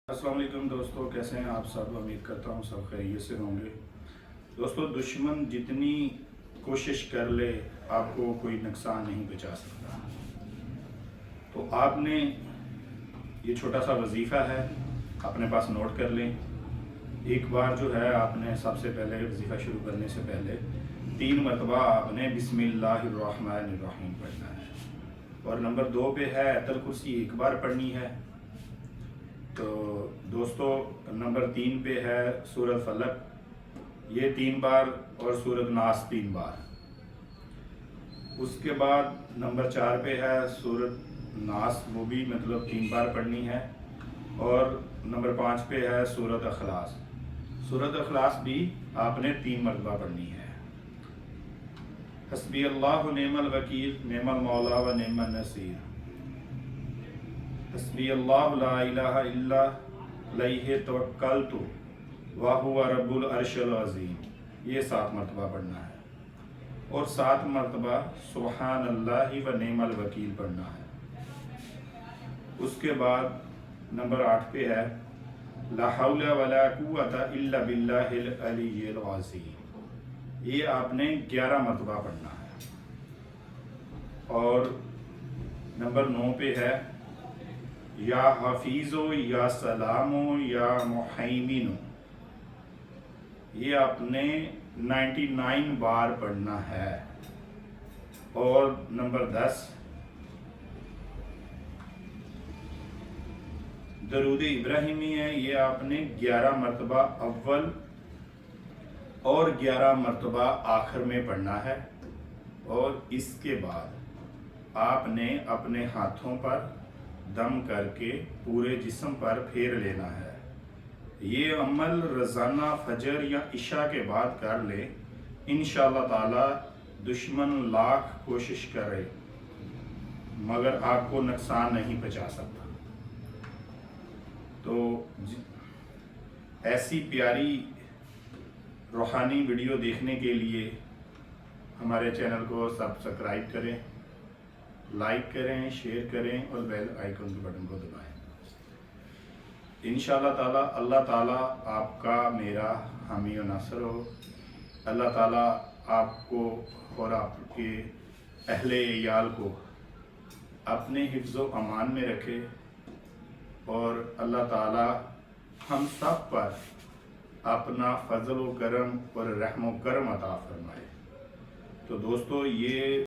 السلام علیکم دوستو، کیسے ہیں آپ سب؟ امید کرتا ہوں سب خیریت سے ہوں گے۔ دوستو، دشمن جتنی کوشش کر لے آپ کو کوئی نقصان نہیں پہنچا سکتا۔ تو آپ نے یہ چھوٹا سا وظیفہ ہے، اپنے پاس نوٹ کر لیں۔ ایک بار جو ہے آپ نے سب سے پہلے وظیفہ شروع کرنے سے پہلے 3 مرتبہ آپ نے بسم اللہ الرحمن الرحیم پڑھنا ہے، اور نمبر 2 پہ ہے آیت الکرسی ایک بار پڑھنی ہے۔ تو دوستو، نمبر 3 پہ ہے سورۃ فلق، یہ 3 بار، اور سورۃ ناس 3 بار۔ اس کے بعد نمبر 4 پہ ہے سورۃ ناس، وہ بھی 3 بار پڑھنی ہے، اور نمبر 5 پہ ہے سورۃ اخلاص۔ سورۃ اخلاص بھی آپ نے 3 مرتبہ پڑھنی ہے۔ حسبی اللہ نعم الوکیل نعم المولا و نعم النصیر، حسبی اللہ لا الہ الا علیہ توکلت وہو رب العرش العظیم، یہ 7 مرتبہ پڑھنا ہے، اور 7 مرتبہ سبحان اللہ و نعم الوکیل پڑھنا ہے۔ اس کے بعد نمبر 8 پہ ہے لا حول ولا قوۃ الا باللہ العلی العظیم، یہ آپ نے 11 مرتبہ پڑھنا ہے۔ اور نمبر 9 پہ ہے یا حفیظ یا سلام یا محیمن، یہ آپ نے 99 بار پڑھنا ہے۔ اور نمبر 10 درود ابراہیمی ہے، یہ آپ نے 11 مرتبہ اول اور 11 مرتبہ آخر میں پڑھنا ہے۔ اور اس کے بعد آپ نے اپنے ہاتھوں پر دم کر کے پورے جسم پر پھیر لینا ہے۔ یہ عمل روزانہ فجر یا عشاء کے بعد کر لے، انشاءاللہ تعالی دشمن لاکھ کوشش کرے مگر آپ کو نقصان نہیں پہنچا سکتا۔ تو ایسی پیاری روحانی ویڈیو دیکھنے کے لیے ہمارے چینل کو سبسکرائب کریں، لائک کریں، شیئر کریں، اور بیل آئیکن کے بٹن کو دبائیں۔ انشاءاللہ تعالی اللہ تعالی آپ کا میرا حامی و ناصر ہو۔ اللہ تعالی آپ کو اور آپ کے اہل عیال کو اپنے حفظ و امان میں رکھے، اور اللہ تعالی ہم سب پر اپنا فضل و کرم اور رحم و کرم عطا فرمائے۔ تو دوستو، یہ